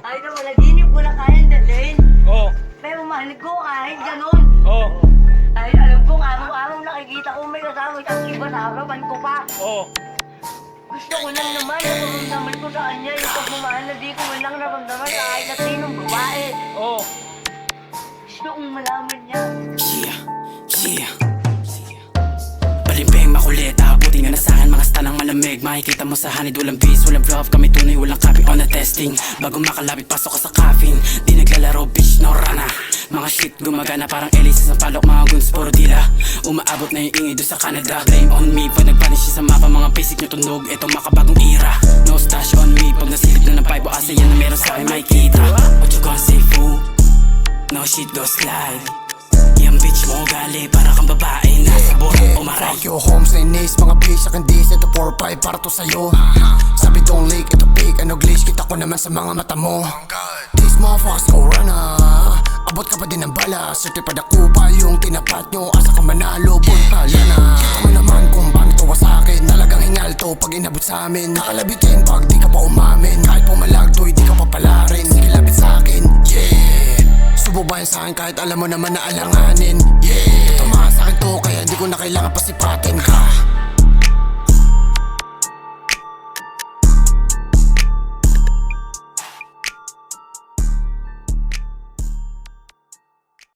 Ay na, malaginip ko na kayang dalhin. Oo. Pero mahal ko kahit ganun. Oo. Ay, alam kong araw-araw nakikita ko may kasama at iba sa harapan ko pa. Oo. Gusto ko lang naman naramdaman ko sa kanya yung pagmamahal na di ko man lang naramdaman sa kahit na sinong babae. Oo. Gusto kong malaman niya. Yeah. Balimbing makulit, abuti nga na sa'kin mga stanang malamig. Makikita mo sa hanid, walang beats, walang bluff. Kami tunay, walang copy on the testing. Bago makalapit, pasok ka sa coffin. Di naglalaro, bitch, no rana. Mga shit gumagana parang Elisa sa palok, mga guns, puro dila. Umaabot na yung ingay doon sa Canada. Blame on me, pag nagpanis siya sa mapa, mga basic nyo tunog. Itong makabagong era, no stash on me. Pag nasilip na ng 5 o asa yan na meron sa'kin makikita. What you gonna say, fool? No shit go slide. Yung bitch mo gali para kang babae nasa board o maray. Fuck you homes na inis, mga bitch akin dis. Ito 4-5 para to sa'yo. Sabi don't leak, ito fake, ano glitch. Kita ko naman sa mga mata mo. These motherfuckers go run abot ka pa din ng bala. Certified ako pa yung tinapat nyo. Asa ka manalo, buntala na. Kita mo naman kung paano to wasakin. Talagang hingal to pag inabot sa amin. Nakalabitin pag di ka pa umamin. Kahit pumalagtoy di ka pa palarin. Sige labit sa akin, yeah. Sububayan sa akin kahit alam mo naman na alanganin, yeah. Ito mga sa akin to kaya di ko na kailangan pasipatin ka.